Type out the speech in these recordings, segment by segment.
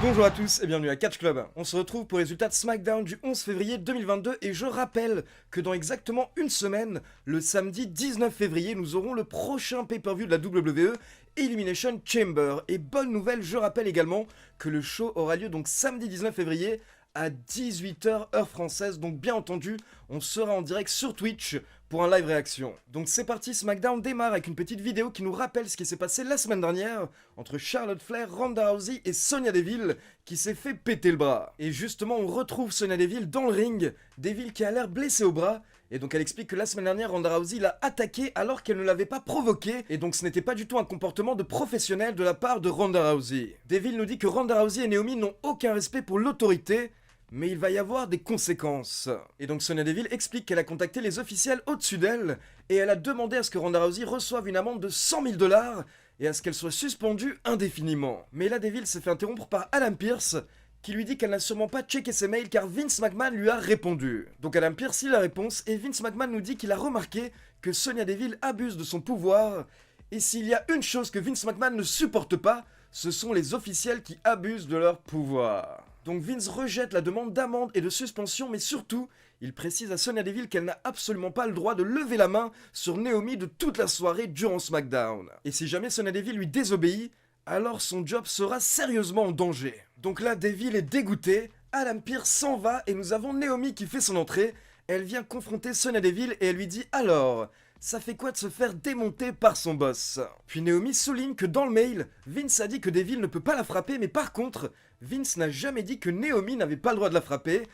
Bonjour à tous et bienvenue à Catch Club. On se retrouve pour les résultats de SmackDown du 11 février 2022 et je rappelle que dans exactement une semaine, le samedi 19 février, nous aurons le prochain pay-per-view de la WWE, Elimination Chamber. Et bonne nouvelle, je rappelle également que le show aura lieu donc samedi 19 février à 18h heure française, donc bien entendu, on sera en direct sur Twitch pour un live réaction. Donc c'est parti, SmackDown démarre avec une petite vidéo qui nous rappelle ce qui s'est passé la semaine dernière entre Charlotte Flair, Ronda Rousey et Sonya Deville qui s'est fait péter le bras. Et justement on retrouve Sonya Deville dans le ring, Deville qui a l'air blessée au bras. Et donc elle explique que la semaine dernière, Ronda Rousey l'a attaqué alors qu'elle ne l'avait pas provoqué. Et donc ce n'était pas du tout un comportement de professionnel de la part de Ronda Rousey. Deville nous dit que Ronda Rousey et Naomi n'ont aucun respect pour l'autorité, mais il va y avoir des conséquences. Et donc Sonya Deville explique qu'elle a contacté les officiels au-dessus d'elle, et elle a demandé à ce que Ronda Rousey reçoive une amende de 100 000 $ et à ce qu'elle soit suspendue indéfiniment. Mais là Deville s'est fait interrompre par Adam Pearce, qui lui dit qu'elle n'a sûrement pas checké ses mails car Vince McMahon lui a répondu. Donc Adam Pearce lit la réponse, et Vince McMahon nous dit qu'il a remarqué que Sonya Deville abuse de son pouvoir, et s'il y a une chose que Vince McMahon ne supporte pas, ce sont les officiels qui abusent de leur pouvoir. Donc Vince rejette la demande d'amende et de suspension, mais surtout, il précise à Sonya Deville qu'elle n'a absolument pas le droit de lever la main sur Naomi de toute la soirée durant SmackDown. Et si jamais Sonya Deville lui désobéit, alors son job sera sérieusement en danger. Donc là, Deville est dégoûté, Adam Pearce s'en va et nous avons Naomi qui fait son entrée. Elle vient confronter Sonya Deville et elle lui dit « Alors, ça fait quoi de se faire démonter par son boss ?» Puis Naomi souligne que dans le mail, Vince a dit que Deville ne peut pas la frapper, mais par contre, Vince n'a jamais dit que Naomi n'avait pas le droit de la frapper.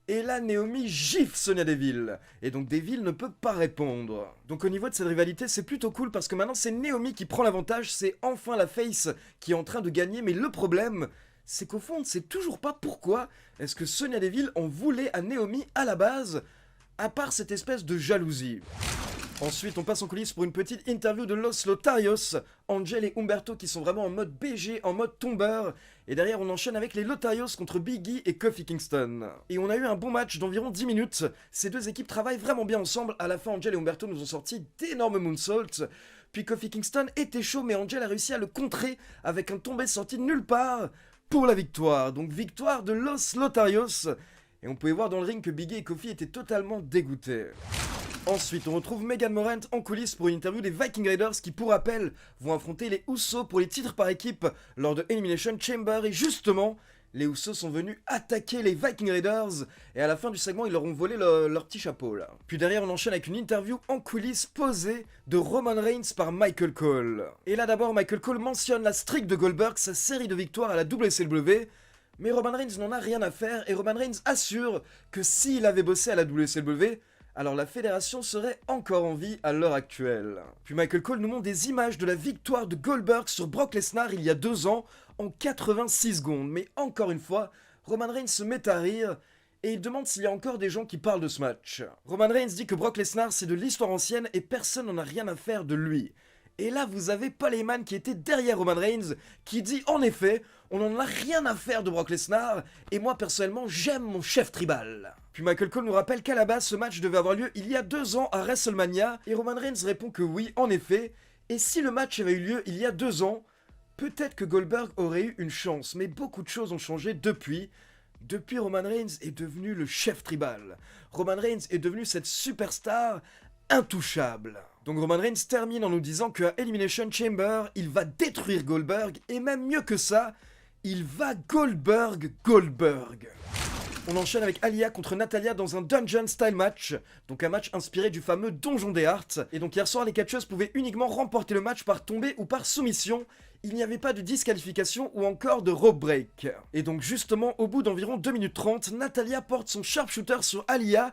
Et là, Naomi gifle Sonya Deville. Et donc Deville ne peut pas répondre. Donc au niveau de cette rivalité, c'est plutôt cool parce que maintenant c'est Naomi qui prend l'avantage. C'est enfin la face qui est en train de gagner. Mais le problème, c'est qu'au fond, on ne sait toujours pas pourquoi est-ce que Sonya Deville en voulait à Naomi à la base, à part cette espèce de jalousie. Ensuite, on passe en coulisses pour une petite interview de Los Lotarios, Angel et Humberto qui sont vraiment en mode BG, en mode tombeur. Et derrière, on enchaîne avec les Lotarios contre Big E et Kofi Kingston. Et on a eu un bon match d'environ 10 minutes. Ces deux équipes travaillent vraiment bien ensemble. À la fin, Angel et Humberto nous ont sorti d'énormes moonsaults. Puis Kofi Kingston était chaud, mais Angel a réussi à le contrer avec un tombé sorti de nulle part pour la victoire. Donc victoire de Los Lotarios. Et on pouvait voir dans le ring que Big E et Kofi étaient totalement dégoûtés. Ensuite, on retrouve Megan Morant en coulisses pour une interview des Viking Raiders qui, pour rappel, vont affronter les Usos pour les titres par équipe lors de Elimination Chamber. Et justement, les Usos sont venus attaquer les Viking Raiders et à la fin du segment, ils leur ont volé leur petit chapeau là. Puis derrière, on enchaîne avec une interview en coulisses posée de Roman Reigns par Michael Cole. Et là d'abord, Michael Cole mentionne la streak de Goldberg, sa série de victoires à la WCW. Mais Roman Reigns n'en a rien à faire et Roman Reigns assure que s'il avait bossé à la WCW, alors la fédération serait encore en vie à l'heure actuelle. Puis Michael Cole nous montre des images de la victoire de Goldberg sur Brock Lesnar il y a 2 ans en 86 secondes. Mais encore une fois, Roman Reigns se met à rire et il demande s'il y a encore des gens qui parlent de ce match. Roman Reigns dit que Brock Lesnar c'est de l'histoire ancienne et personne n'en a rien à faire de lui. Et là, vous avez Paul Heyman qui était derrière Roman Reigns, qui dit en effet, on n'en a rien à faire de Brock Lesnar, et moi personnellement, j'aime mon chef tribal. Puis Michael Cole nous rappelle qu'à la base, ce match devait avoir lieu il y a 2 ans à WrestleMania, et Roman Reigns répond que oui, en effet, et si le match avait eu lieu il y a 2 ans, peut-être que Goldberg aurait eu une chance, mais beaucoup de choses ont changé depuis. Depuis, Roman Reigns est devenu le chef tribal. Roman Reigns est devenu cette superstar intouchable. Donc Roman Reigns termine en nous disant qu'à Elimination Chamber, il va détruire Goldberg, et même mieux que ça, il va Goldberg. On enchaîne avec Aliyah contre Natalya dans un Dungeon Style match, donc un match inspiré du fameux Donjon des Hearts. Et donc hier soir, les catcheuses pouvaient uniquement remporter le match par tombée ou par soumission. Il n'y avait pas de disqualification ou encore de rope break. Et donc justement, au bout d'environ 2 minutes 30, Natalya porte son sharpshooter sur Aliyah.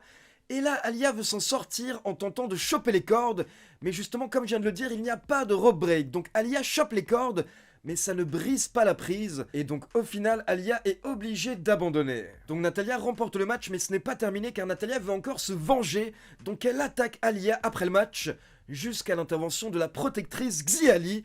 Et là, Aliyah veut s'en sortir en tentant de choper les cordes. Mais justement, comme je viens de le dire, il n'y a pas de rope break. Donc Aliyah chope les cordes, mais ça ne brise pas la prise. Et donc au final, Aliyah est obligée d'abandonner. Donc Natalya remporte le match, mais ce n'est pas terminé car Natalya veut encore se venger. Donc elle attaque Aliyah après le match, jusqu'à l'intervention de la protectrice Xia Li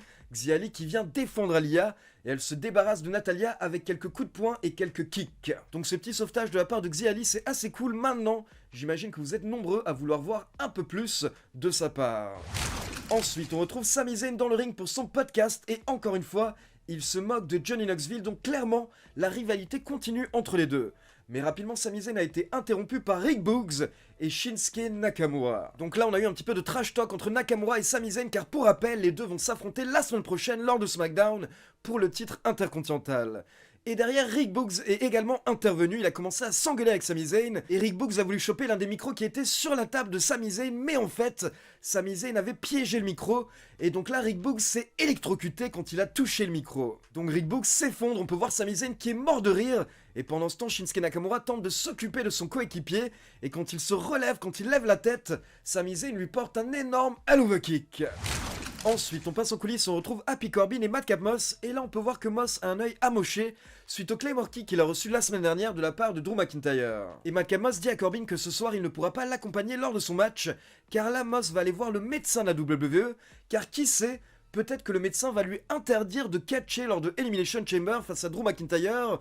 qui vient défendre Aliyah. Et elle se débarrasse de Natalya avec quelques coups de poing et quelques kicks. Donc ce petit sauvetage de la part de Xia Li, c'est assez cool. Maintenant, j'imagine que vous êtes nombreux à vouloir voir un peu plus de sa part. Ensuite, on retrouve Sami Zayn dans le ring pour son podcast et encore une fois, il se moque de Johnny Knoxville, donc clairement, la rivalité continue entre les deux. Mais rapidement, Sami Zayn a été interrompu par Rick Boogs et Shinsuke Nakamura. Donc là, on a eu un petit peu de trash talk entre Nakamura et Sami Zayn, car pour rappel, les deux vont s'affronter la semaine prochaine lors de SmackDown pour le titre intercontinental. Et derrière, Rick Boogs est également intervenu, il a commencé à s'engueuler avec Sami Zayn, et Rick Boogs a voulu choper l'un des micros qui était sur la table de Sami Zayn, mais en fait, Sami Zayn avait piégé le micro, et donc là, Rick Boogs s'est électrocuté quand il a touché le micro. Donc Rick Boogs s'effondre, on peut voir Sami Zayn qui est mort de rire, et pendant ce temps, Shinsuke Nakamura tente de s'occuper de son coéquipier, et quand il se relève, quand il lève la tête, Sami Zayn lui porte un énorme Helluva Kick. Ensuite, on passe en coulisses, on retrouve Happy Corbin et Madcap Moss, et là on peut voir que Moss a un œil amoché suite au Claymore Kick qu'il a reçu la semaine dernière de la part de Drew McIntyre. Et Madcap Moss dit à Corbin que ce soir il ne pourra pas l'accompagner lors de son match, car là Moss va aller voir le médecin de la WWE, car qui sait, peut-être que le médecin va lui interdire de catcher lors de Elimination Chamber face à Drew McIntyre.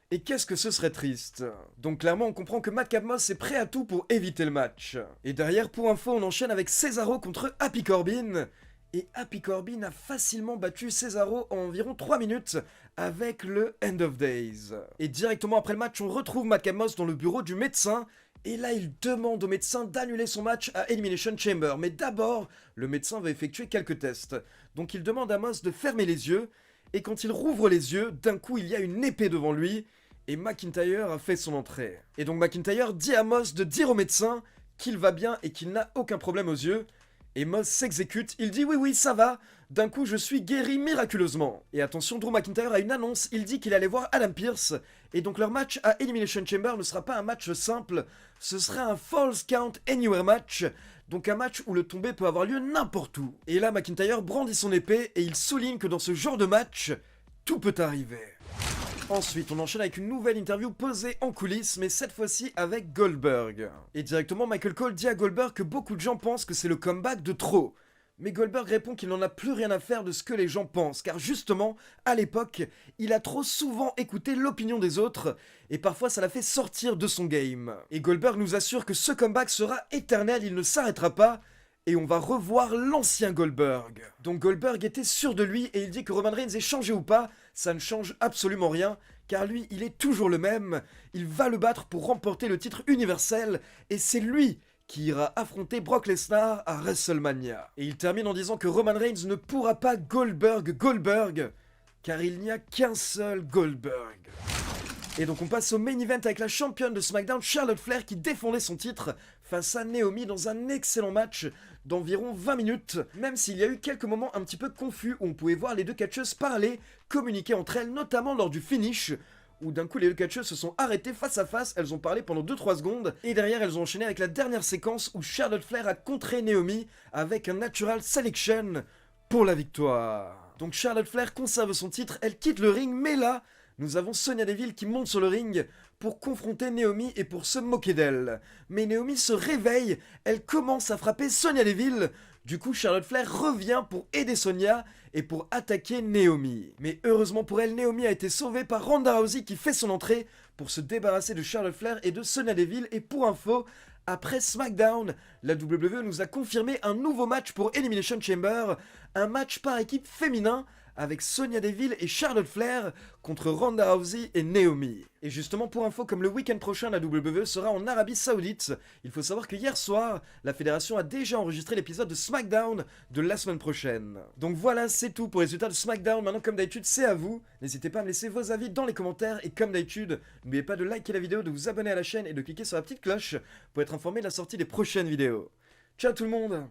Et qu'est-ce que ce serait triste. Donc clairement on comprend que Madcap Moss est prêt à tout pour éviter le match. Et derrière, pour info, on enchaîne avec Cesaro contre Happy Corbin. Et Happy Corbin a facilement battu Cesaro en environ 3 minutes avec le End of Days. Et directement après le match, on retrouve Madcap Moss dans le bureau du médecin. Et là, il demande au médecin d'annuler son match à Elimination Chamber. Mais d'abord, le médecin va effectuer quelques tests. Donc il demande à Moss de fermer les yeux. Et quand il rouvre les yeux, d'un coup, il y a une épée devant lui. Et McIntyre a fait son entrée. Et donc McIntyre dit à Moss de dire au médecin qu'il va bien et qu'il n'a aucun problème aux yeux. Et Moss s'exécute, il dit oui ça va, d'un coup je suis guéri miraculeusement. Et attention, Drew McIntyre a une annonce, il dit qu'il allait voir Adam Pearce, et donc leur match à Elimination Chamber ne sera pas un match simple, ce sera un Falls Count Anywhere match, donc un match où le tombé peut avoir lieu n'importe où. Et là McIntyre brandit son épée et il souligne que dans ce genre de match, tout peut arriver. Ensuite, on enchaîne avec une nouvelle interview posée en coulisses, mais cette fois-ci avec Goldberg. Et directement, Michael Cole dit à Goldberg que beaucoup de gens pensent que c'est le comeback de trop. Mais Goldberg répond qu'il n'en a plus rien à faire de ce que les gens pensent, car justement, à l'époque, il a trop souvent écouté l'opinion des autres, et parfois ça l'a fait sortir de son game. Et Goldberg nous assure que ce comeback sera éternel, il ne s'arrêtera pas, et on va revoir l'ancien Goldberg. Donc Goldberg était sûr de lui et il dit que Roman Reigns ait changé ou pas, ça ne change absolument rien, car lui, il est toujours le même, il va le battre pour remporter le titre universel, et c'est lui qui ira affronter Brock Lesnar à WrestleMania. Et il termine en disant que Roman Reigns ne pourra pas Goldberg, car il n'y a qu'un seul Goldberg. Et donc on passe au main event avec la championne de SmackDown, Charlotte Flair, qui défendait son titre face à Naomi dans un excellent match d'environ 20 minutes, même s'il y a eu quelques moments un petit peu confus où on pouvait voir les deux catcheuses parler, communiquer entre elles, notamment lors du finish, où d'un coup les deux catcheuses se sont arrêtées face à face, elles ont parlé pendant 2-3 secondes, et derrière elles ont enchaîné avec la dernière séquence où Charlotte Flair a contré Naomi avec un Natural Selection pour la victoire. Donc Charlotte Flair conserve son titre, elle quitte le ring, mais là, nous avons Sonya Deville qui monte sur le ring pour confronter Naomi et pour se moquer d'elle. Mais Naomi se réveille, elle commence à frapper Sonya Deville. Du coup, Charlotte Flair revient pour aider Sonya et pour attaquer Naomi. Mais heureusement pour elle, Naomi a été sauvée par Ronda Rousey qui fait son entrée pour se débarrasser de Charlotte Flair et de Sonya Deville. Et pour info, après SmackDown, la WWE nous a confirmé un nouveau match pour Elimination Chamber, un match par équipe féminin avec Sonya Deville et Charlotte Flair contre Ronda Rousey et Naomi. Et justement pour info, comme le week-end prochain la WWE sera en Arabie Saoudite, il faut savoir que hier soir, la fédération a déjà enregistré l'épisode de SmackDown de la semaine prochaine. Donc voilà, c'est tout pour les résultats de SmackDown. Maintenant comme d'habitude, c'est à vous. N'hésitez pas à me laisser vos avis dans les commentaires et comme d'habitude, n'oubliez pas de liker la vidéo, de vous abonner à la chaîne et de cliquer sur la petite cloche pour être informé de la sortie des prochaines vidéos. Ciao tout le monde!